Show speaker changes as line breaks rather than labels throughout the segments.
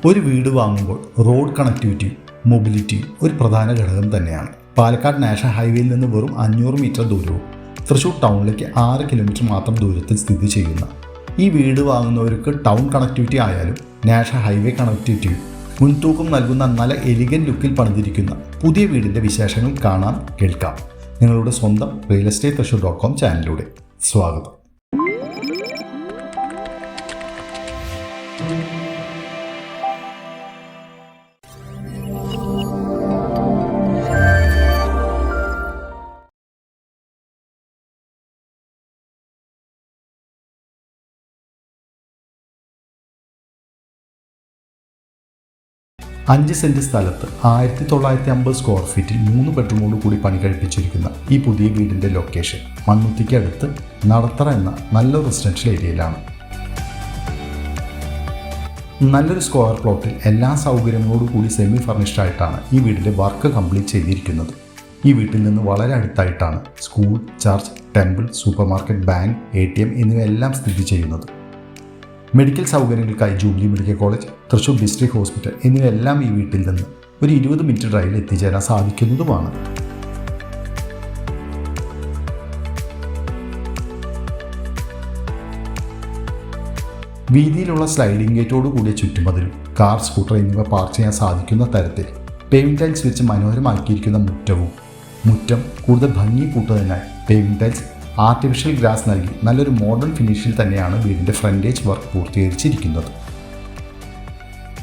ഒരു വീട് വാങ്ങുമ്പോൾ റോഡ് കണക്ടിവിറ്റി മൊബിലിറ്റി ഒരു പ്രധാന ഘടകം തന്നെയാണ്. പാലക്കാട് നാഷണൽ ഹൈവേയിൽ നിന്ന് വെറും 500 മീറ്റർ ദൂരവും തൃശ്ശൂർ ടൗണിലേക്ക് 6 കിലോമീറ്റർ മാത്രം ദൂരത്തിൽ സ്ഥിതി ചെയ്യുന്ന ഈ വീട് വാങ്ങുന്നവർക്ക് ടൗൺ കണക്ടിവിറ്റി ആയാലും നാഷണൽ ഹൈവേ കണക്ടിവിറ്റിയും മുൻതൂക്കം നൽകുന്ന നല്ല എലിഗൻ ലുക്കിൽ പണിതിരിക്കുന്ന പുതിയ വീടിൻ്റെ വിശേഷങ്ങൾ കാണാം, കേൾക്കാം. നിങ്ങളുടെ സ്വന്തം റിയൽ എസ്റ്റേറ്റ് തൃശ്ശൂർ.com ചാനലിലൂടെ സ്വാഗതം. അഞ്ച് സെൻറ്റ് സ്ഥലത്ത് 1950 സ്ക്വയർ ഫീറ്റിൽ 3 ബെഡ്റൂമോട് കൂടി പണി കഴിപ്പിച്ചിരിക്കുന്ന ഈ പുതിയ വീടിൻ്റെ ലൊക്കേഷൻ മണ്ണുത്തിക്ക് അടുത്ത് നടത്തറ എന്ന നല്ലൊരു റെസിഡൻഷ്യൽ ഏരിയയിലാണ്. നല്ലൊരു സ്ക്വയർ പ്ലോട്ടിൽ എല്ലാ സൗകര്യങ്ങളോടും കൂടി സെമി ഫർണിഷ്ഡ് ആയിട്ടാണ് ഈ വീടിൻ്റെ വർക്ക് കംപ്ലീറ്റ് ചെയ്തിരിക്കുന്നത്. ഈ വീട്ടിൽ നിന്ന് വളരെ അടുത്തായിട്ടാണ് school, church, temple, super market, bank, ATM എന്നിവയെല്ലാം സ്ഥിതി ചെയ്യുന്നത്. മെഡിക്കൽ സൗകര്യങ്ങൾക്കായി Jubilee medical college, Thrissur district hospital എന്നിവയെല്ലാം ഈ വീട്ടിൽ നിന്ന് ഒരു 20 മിനിറ്റ് ഡ്രൈവിൽ എത്തിച്ചേരാൻ സാധിക്കുന്നതുമാണ്. വീതിയിലുള്ള സ്ലൈഡിംഗ് ഗേറ്റോട് കൂടിയ ചുറ്റുമതിലും കാർ, സ്കൂട്ടർ എന്നിവ പാർക്ക് ചെയ്യാൻ സാധിക്കുന്ന തരത്തിൽ പേവിംഗ് ടൈൽസ് വെച്ച് മനോഹരമാക്കിയിരിക്കുന്ന മുറ്റം കൂടുതൽ ഭംഗി കൂട്ടുന്നതിനായി പേവിംഗ് ടൈൽസ്, ആർട്ടിഫിഷ്യൽ ഗ്രാസ് നൽകി നല്ലൊരു മോഡേൺ ഫിനിഷിൽ തന്നെയാണ് വീടിൻ്റെ ഫ്രണ്ടേജ് വർക്ക് പൂർത്തീകരിച്ചിരിക്കുന്നത്.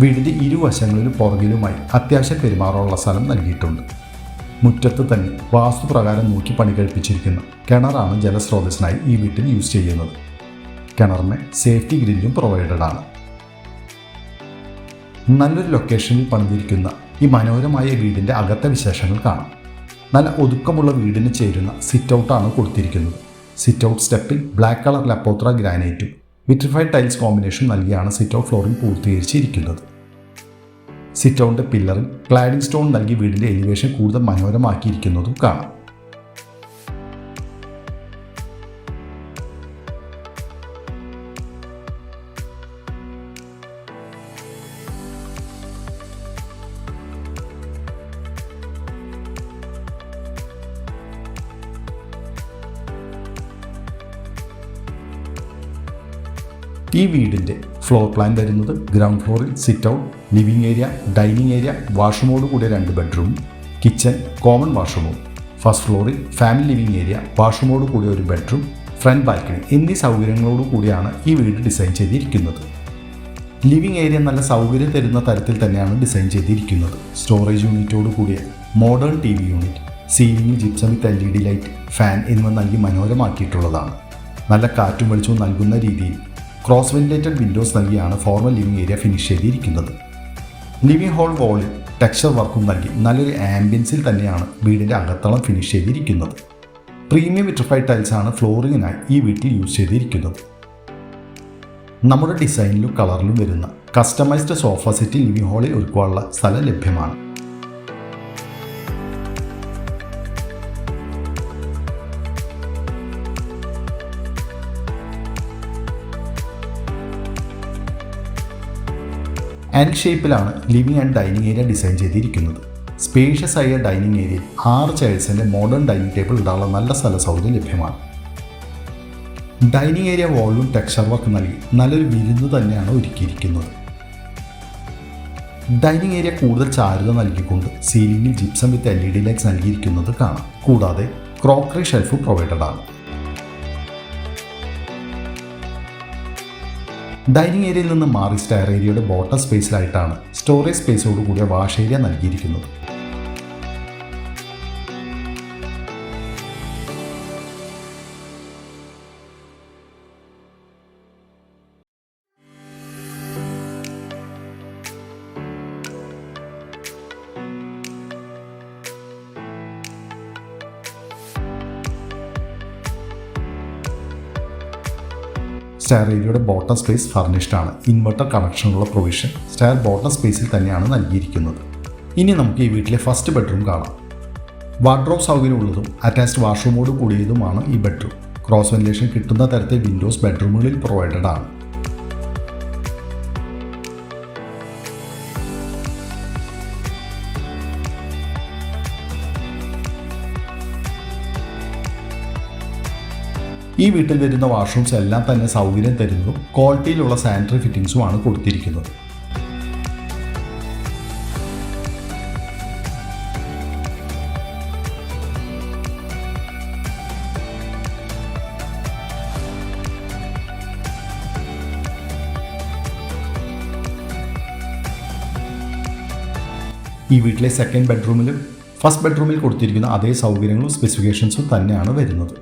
വീടിൻ്റെ ഇരുവശങ്ങളിലും പുറകിലുമായി അത്യാവശ്യം പെരുമാറാനുള്ള സ്ഥലം നൽകിയിട്ടുണ്ട്. മുറ്റത്ത് തന്നെ വാസ്തുപ്രകാരം നോക്കി പണി കഴിപ്പിച്ചിരിക്കുന്ന കിണറാണ് ജലസ്രോതസ്സിനായി ഈ വീട്ടിൽ യൂസ് ചെയ്യുന്നത്. കിണറിന് സേഫ്റ്റി ഗ്രില്ലും പ്രൊവൈഡഡ് ആണ്. നല്ലൊരു ലൊക്കേഷനിൽ പണിതിരിക്കുന്ന ഈ മനോഹരമായ വീടിൻ്റെ അകത്തെ വിശേഷങ്ങൾ കാണാം. നല്ല ഒതുക്കമുള്ള വീടിന് ചേരുന്ന സിറ്റ് ഔട്ടാണ് കൊടുത്തിരിക്കുന്നത്. സിറ്റ് ഔട്ട് സ്റ്റെപ്പിൽ ബ്ലാക്ക് കളർ ലപ്പോത്ര ഗ്രാനൈറ്റും വിട്രിഫൈഡ് ടൈൽസ് കോമ്പിനേഷൻ നൽകിയാണ് സിറ്റ് ഔട്ട് ഫ്ലോറിംഗ് പൂർത്തീകരിച്ചിരിക്കുന്നത്. സിറ്റ് ഔട്ടിൻ്റെ പില്ലറിൽ ക്ലാഡിംഗ് സ്റ്റോൺ നൽകി വീടിൻ്റെ എലിവേഷൻ കൂടുതൽ മനോഹരമാക്കിയിരിക്കുന്നതും കാണാം. ഈ വീടിൻ്റെ ഫ്ലോർ പ്ലാൻ വരുന്നത് ഗ്രൗണ്ട് ഫ്ലോറിൽ sit out, living area, dining area, വാഷ്റൂമോട് കൂടിയ 2 ബെഡ്റൂം, കിച്ചൺ, കോമൺ വാഷ്റൂമും, ഫസ്റ്റ് ഫ്ലോറിൽ ഫാമിലി ലിവിംഗ് ഏരിയ, വാഷ്റൂമോട് കൂടിയ 1 ബെഡ്റൂം, ഫ്രണ്ട് ബാൽക്കണി എന്നീ സൗകര്യങ്ങളോട് കൂടിയാണ് ഈ വീട് ഡിസൈൻ ചെയ്തിരിക്കുന്നത്. ലിവിംഗ് ഏരിയ നല്ല സൗകര്യം തരുന്ന തരത്തിൽ തന്നെയാണ് ഡിസൈൻ ചെയ്തിരിക്കുന്നത്. സ്റ്റോറേജ് യൂണിറ്റോട് കൂടിയ മോഡേൺ TV യൂണിറ്റ്, സീലിംഗിൽ ജിപ്സം വിത്ത് LED ലൈറ്റ്, ഫാൻ എന്നിവ നൽകി മനോഹരമാക്കിയിട്ടുള്ളതാണ്. നല്ല കാറ്റും വെളിച്ചവും നൽകുന്ന രീതിയിൽ ക്രോസ് വെന്റിലേറ്റഡ് വിൻഡോസ് നൽകിയാണ് ഫോർമൽ ലിവിംഗ് ഏരിയ ഫിനിഷ് ചെയ്തിരിക്കുന്നത്. ലിവിംഗ് ഹാൾ വാളിൽ ടെക്സ്ചർ വർക്കും നൽകി നല്ലൊരു ആംബിയൻസിൽ തന്നെയാണ് വീടിൻ്റെ അകത്തളം ഫിനിഷ് ചെയ്തിരിക്കുന്നത്. പ്രീമിയം വിട്രിഫൈഡ് ടൈൽസാണ് ഫ്ലോറിങ്ങിനായി ഈ വീട്ടിൽ യൂസ് ചെയ്തിരിക്കുന്നത്. നമ്മുടെ ഡിസൈനിലും കളറിലും വരുന്ന കസ്റ്റമൈസ്ഡ് സോഫ സെറ്റ് ലിവിംഗ് ഹാളിൽ ഒരുക്കാനുള്ള സ്ഥലം ലഭ്യമാണ്. എൽ ഷേപ്പിലാണ് living and dining area design ചെയ്തിരിക്കുന്നത്. സ്പേഷ്യസ് ആയ ഡൈനിങ് ഏരിയയിൽ 6 ചെയർസിൻ്റെ മോഡേൺ ഡൈനിങ് ടേബിൾ ഇടാനുള്ള നല്ല സ്ഥല സൗകര്യം ലഭ്യമാണ്. ഡൈനിങ് ഏരിയ വാളിലും ടെക്സ്ചർ വർക്ക് നൽകി നല്ലൊരു വിരുന്ന് തന്നെയാണ് ഒരുക്കിയിരിക്കുന്നത്. ഡൈനിങ് ഏരിയ കൂടുതൽ ചാരുത നൽകിക്കൊണ്ട് സീലിംഗിൽ ജിപ്സം വിത്ത് LED ലൈറ്റ്സ് നൽകിയിരിക്കുന്നത് കാണാം. കൂടാതെ ക്രോക്കറി ഷെൽഫ് പ്രൊവൈഡഡ് ആണ്. ഡൈനിങ് ഏരിയയിൽ നിന്ന് മാറി സ്റ്റെയർ ഏരിയയുടെ ബോട്ടം സ്പേസിലായിട്ടാണ് സ്റ്റോറേജ് സ്പേസോട് കൂടിയ വാഷ് ഏരിയ നൽകിയിരിക്കുന്നത്. സ്റ്റെയർ ഏരിയയുടെ ബോട്ടം സ്പേസ് ഫർണിഷ്ഡ് ആണ്. ഇൻവെർട്ടർ കണക്ഷനുള്ള പ്രൊവിഷൻ സ്റ്റെയർ ബോട്ടം സ്പേസിൽ തന്നെയാണ് നൽകിയിരിക്കുന്നത്. ഇനി നമുക്ക് ഈ വീട്ടിലെ ഫസ്റ്റ് ബെഡ്റൂം കാണാം. വാർഡ്രോബ് സൗകര്യമുള്ളതും അറ്റാച്ച്ഡ് വാഷ്റൂമോട് കൂടിയതുമാണ് ഈ ബെഡ്റൂം. ക്രോസ് വെന്റിലേഷൻ കിട്ടുന്ന തരത്തിൽ വിൻഡോസ് ബെഡ്റൂമുകളിൽ പ്രൊവൈഡഡ് ആണ്. ഈ വീട്ടിൽ വരുന്ന വാഷ്റൂംസ് എല്ലാം തന്നെ സൗകര്യം തരുന്നതും ക്വാളിറ്റിയിലുള്ള സാനിറ്ററി ഫിറ്റിംഗ്സുമാണ് കൊടുത്തിരിക്കുന്നത്. ഈ വീട്ടിലെ സെക്കൻഡ് ബെഡ്റൂമിലും ഫസ്റ്റ് ബെഡ്റൂമിൽ കൊടുത്തിരിക്കുന്ന അതേ സൗകര്യങ്ങളും സ്പെസിഫിക്കേഷൻസും തന്നെയാണ് വരുന്നത്.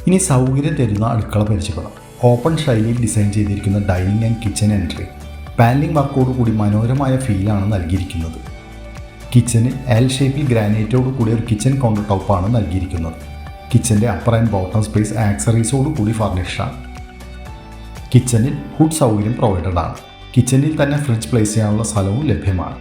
ഇനി സൗകര്യം തരുന്ന അടുക്കള പരിചയപ്പെടാം. ഓപ്പൺ ശൈലിയിൽ ഡിസൈൻ ചെയ്തിരിക്കുന്ന dining and kitchen entry paneling വർക്കോട് കൂടി മനോഹരമായ ഫീലാണ് നൽകിയിരിക്കുന്നത്. കിച്ചന് എൽ ഷേപ്പിൽ ഗ്രാനൈറ്റോട് കൂടി ഒരു കിച്ചൺ കൗണ്ടർ ടോപ്പാണ് നൽകിയിരിക്കുന്നത്. കിച്ചൻ്റെ അപ്പർ ആൻഡ് ബോട്ടം സ്പേസ് ആക്സറീസോട് കൂടി ഫർണിഷ്ഡാണ്. കിച്ചണിൽ ഹുഡ് സൗകര്യം പ്രൊവൈഡഡ് ആണ്. കിച്ചണിൽ തന്നെ ഫ്രിഡ്ജ് പ്ലേസ് ചെയ്യാനുള്ള സ്ഥലവും ലഭ്യമാണ്.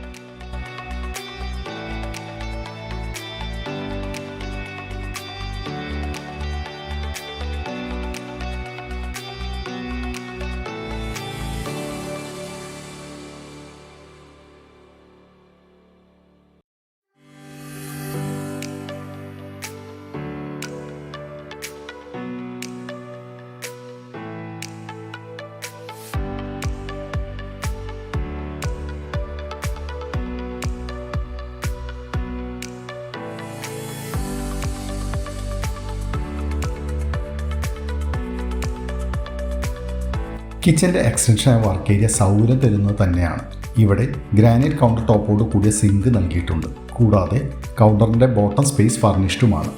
കിച്ചൻ്റെ എക്സ്റ്റൻഷനായ വർക്ക് ഏരിയ സൗകര്യം തരുന്നത് തന്നെയാണ്. ഇവിടെ ഗ്രാനൈറ്റ് കൗണ്ടർ ടോപ്പോട് കൂടിയ സിങ്ക് നൽകിയിട്ടുണ്ട്. കൂടാതെ കൗണ്ടറിൻ്റെ ബോട്ടം സ്പേസ് ഫർണിഷ്ഡുമാണ്.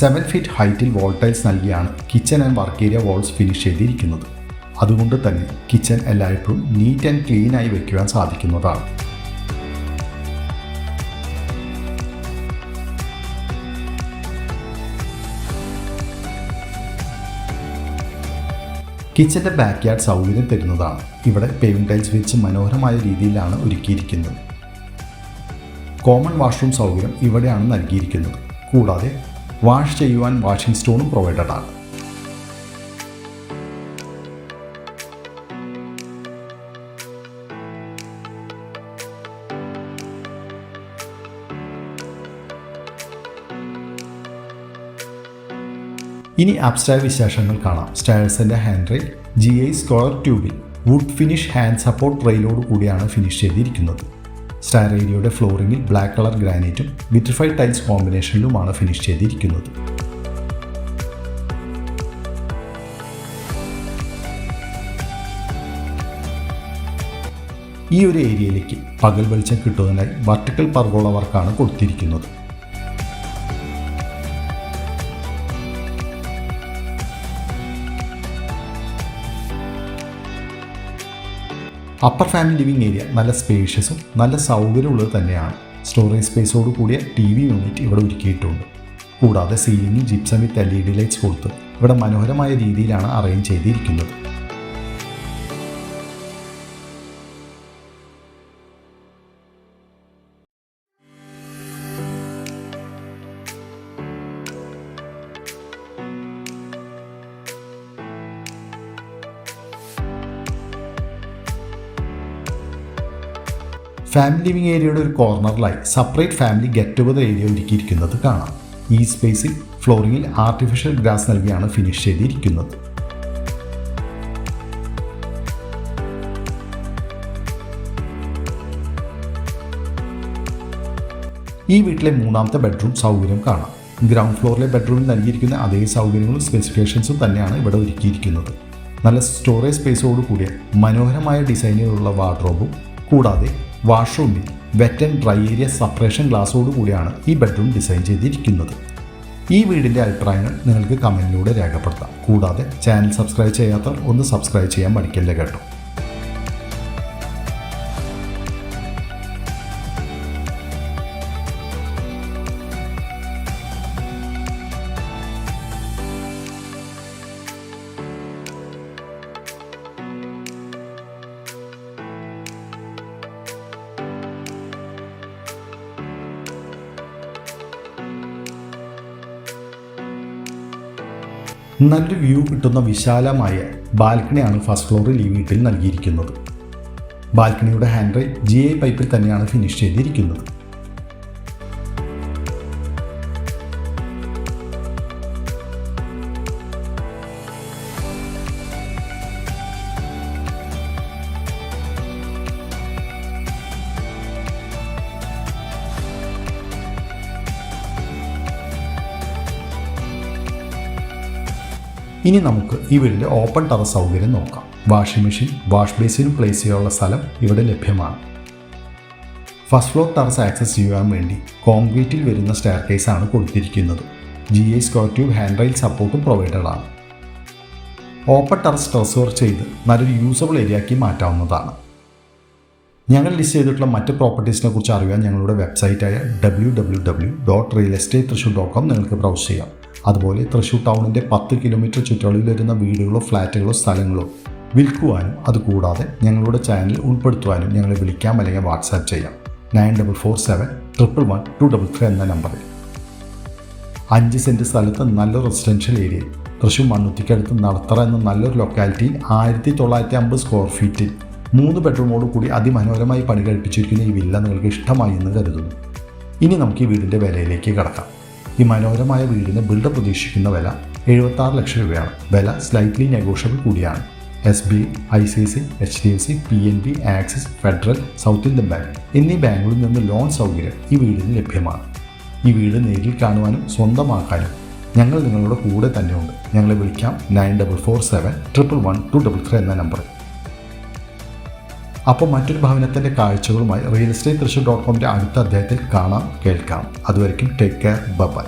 7 ഫീറ്റ് ഹൈറ്റിൽ വോൾ ടൈൽസ് നൽകിയാണ് kitchen and work area walls finish ചെയ്തിരിക്കുന്നത്. അതുകൊണ്ട് തന്നെ കിച്ചൺ എല്ലായ്പ്പോഴും നീറ്റ് ആൻഡ് ക്ലീൻ ആയി വയ്ക്കുവാൻ സാധിക്കുന്നതാണ്. കിച്ചൻ്റെ ബാക്ക് യാർഡ് സൗകര്യം തരുന്നതാണ്. ഇവിടെ പേവിംഗ് ടൈൽസ് വെച്ച് മനോഹരമായ രീതിയിലാണ് ഒരുക്കിയിരിക്കുന്നത്. കോമൺ വാഷ്റൂം സൗകര്യം ഇവിടെയാണ് നൽകിയിരിക്കുന്നത്. കൂടാതെ വാഷ് ചെയ്യുവാൻ വാഷിംഗ് സ്റ്റോണും പ്രൊവൈഡഡ് ആണ്. ഇനി അപ്സ്റ്റെയർ വിശേഷങ്ങൾ കാണാം. സ്റ്റെയർസിൻ്റെ ഹാൻഡ് റെയിൽ GI സ്ക്വയർ ട്യൂബിൽ വുഡ് ഫിനിഷ് ഹാൻഡ് സപ്പോർട്ട് റെയിലോട് കൂടിയാണ് ഫിനിഷ് ചെയ്തിരിക്കുന്നത്. സ്റ്റെയർ ഏരിയയുടെ ഫ്ലോറിങ്ങിൽ ബ്ലാക്ക് കളർ ഗ്രാനൈറ്റും വിട്രിഫൈഡ് ടൈൽസ് കോമ്പിനേഷനിലുമാണ് ഫിനിഷ് ചെയ്തിരിക്കുന്നത്. ഈ ഒരു ഏരിയയിലേക്ക് പകൽ വെളിച്ചം കിട്ടുന്നതിനായി വെർട്ടിക്കൽ പർഗോള വർക്കാണ് കൊടുത്തിരിക്കുന്നത്. അപ്പർ ഫാമിലി ലിവിംഗ് ഏരിയ നല്ല സ്പേഷ്യസും നല്ല സൗകര്യമുള്ളത് തന്നെയാണ്. സ്റ്റോറേജ് സ്പേസോട് കൂടിയ TV യൂണിറ്റ് ഇവിടെ ഒരുക്കിയിട്ടുണ്ട്. കൂടാതെ സീലിംഗിൽ ജിപ്സം വിത്ത് LED ലൈറ്റ്സ് കൊടുത്ത് ഇവിടെ മനോഹരമായ രീതിയിലാണ് അറേഞ്ച് ചെയ്തിരിക്കുന്നത്. ഫാമിലി ലിവിംഗ് ഏരിയയുടെ ഒരു കോർണറിലായി separate family get together area ഒരുക്കിയിരിക്കുന്നത് കാണാം. ഈ സ്പേസിൽ ഫ്ലോറിങ്ങിൽ ആർട്ടിഫിഷ്യൽ ഗ്രാസ് നൽകിയാണ് ഫിനിഷ് ചെയ്തിരിക്കുന്നത്. ഈ വീട്ടിലെ മൂന്നാമത്തെ ബെഡ്റൂം സൗകര്യം കാണാം. ഗ്രൗണ്ട് ഫ്ലോറിലെ ബെഡ്റൂമിൽ നൽകിയിരിക്കുന്ന അതേ സൗകര്യങ്ങളും സ്പെസിഫിക്കേഷൻസും തന്നെയാണ് ഇവിടെ ഒരുക്കിയിരിക്കുന്നത്. നല്ല സ്റ്റോറേജ് സ്പേസോട് കൂടിയ മനോഹരമായ ഡിസൈനിലുള്ള വാർഡ്രോബും കൂടാതെ വാഷ്റൂമിൽ wet and dry area separation ഗ്ലാസോട് കൂടിയാണ് ഈ ബെഡ്റൂം ഡിസൈൻ ചെയ്തിരിക്കുന്നത്. ഈ വീടിൻ്റെ അഭിപ്രായങ്ങൾ നിങ്ങൾക്ക് കമൻറ്റിലൂടെ രേഖപ്പെടുത്താം. കൂടാതെ ചാനൽ സബ്സ്ക്രൈബ് ചെയ്യാത്തവർ ഒന്ന് സബ്സ്ക്രൈബ് ചെയ്യാൻ മടിക്കല്ലേ കേട്ടോ. നല്ലൊരു വ്യൂ കിട്ടുന്ന വിശാലമായ ബാൽക്കണിയാണ് ഫസ്റ്റ് ഫ്ലോറിൽ ഈ വീട്ടിൽ നൽകിയിരിക്കുന്നത്. ബാൽക്കണിയുടെ ഹാൻഡ് റെയിൽ GI പൈപ്പിൽ തന്നെയാണ് ഫിനിഷ് ചെയ്തിരിക്കുന്നത്. ഇനി നമുക്ക് ഈ വീടിൻ്റെ ഓപ്പൺ ടെറസ് സൗകര്യം നോക്കാം. വാഷിംഗ് മെഷീൻ, വാഷ് ബേസിനും പ്ലേസ് ചെയ്യാനുള്ള സ്ഥലം ഇവിടെ ലഭ്യമാണ്. ഫസ്റ്റ് ഫ്ലോർ ടെറസ് ആക്സസ് ചെയ്യാൻ വേണ്ടി കോൺക്രീറ്റിൽ വരുന്ന സ്റ്റെയർ കേസാണ് കൊടുത്തിരിക്കുന്നത്. GI square tube hand rail സപ്പോർട്ടും പ്രൊവൈഡഡ് ആണ്. ഓപ്പൺ ടെറസ് വർക്ക് ചെയ്ത് നല്ലൊരു യൂസബിൾ ഏരിയയാക്കി മാറ്റാവുന്നതാണ്. ഞങ്ങൾ ലിസ്റ്റ് ചെയ്തിട്ടുള്ള മറ്റ് പ്രോപ്പർട്ടീസിനെ കുറിച്ച് അറിയാൻ ഞങ്ങളുടെ വെബ്സൈറ്റായ www.realestatethrissur.com നിങ്ങൾക്ക് ബ്രൗസ് ചെയ്യാം. അതുപോലെ തൃശ്ശൂർ ടൗണിൻ്റെ 10 കിലോമീറ്റർ ചുറ്റളവിൽ വരുന്ന വീടുകളോ ഫ്ലാറ്റുകളോ സ്ഥലങ്ങളോ വിൽക്കുവാനും അതുകൂടാതെ ഞങ്ങളുടെ ചാനൽ ഉൾപ്പെടുത്തുവാനും ഞങ്ങളെ വിളിക്കാം അല്ലെങ്കിൽ വാട്സാപ്പ് ചെയ്യാം 9447111233 എന്ന നമ്പറിൽ. 5 സെൻറ്റ് സ്ഥലത്ത് നല്ല റെസിഡൻഷ്യൽ ഏരിയയിൽ തൃശ്ശൂർ മണ്ണുത്തിക്കടുത്ത് നടത്തറ എന്ന നല്ലൊരു ലൊക്കാലിറ്റിയിൽ 1950 സ്ക്വയർ ഫീറ്റിൽ 3 ബെഡ്റൂമോട് കൂടി അതിമനോഹരമായി പണി കഴിപ്പിച്ചിരിക്കുന്ന ഈ വില്ല നിങ്ങൾക്ക് ഇഷ്ടമായി എന്ന് കരുതുന്നു. ഇനി നമുക്ക് ഈ വീടിൻ്റെ വിലയിലേക്ക് കടക്കാം. ഈ മനോഹരമായ വീടിന് ബിൽഡർ പ്രതീക്ഷിക്കുന്ന വില 76 ലക്ഷം രൂപയാണ്. വില സ്ലൈറ്റ്ലി നെഗോഷ്യബിൾ കൂടിയാണ്. SBI, ICICI, HDFC, PNB, axis, federal, south Indian bank എന്നീ ബാങ്കുകളിൽ നിന്ന് ലോൺ സൗകര്യം ഈ വീടിന് ലഭ്യമാണ്. ഈ വീട് നേരിൽ കാണുവാനും സ്വന്തമാക്കാനും ഞങ്ങൾ നിങ്ങളുടെ കൂടെ തന്നെയുണ്ട്. ഞങ്ങളെ വിളിക്കാം 9447111233 എന്ന നമ്പറിൽ. അപ്പോൾ മറ്റൊരു ഭവനത്തിൻ്റെ കാഴ്ചകളുമായി realestatethrissur.comന്റെ അടുത്ത അധ്യായത്തിൽ കാണാം, കേൾക്കാം. അതുവരെയ്ക്കും ടേക്ക് കെയർ, ബൈ.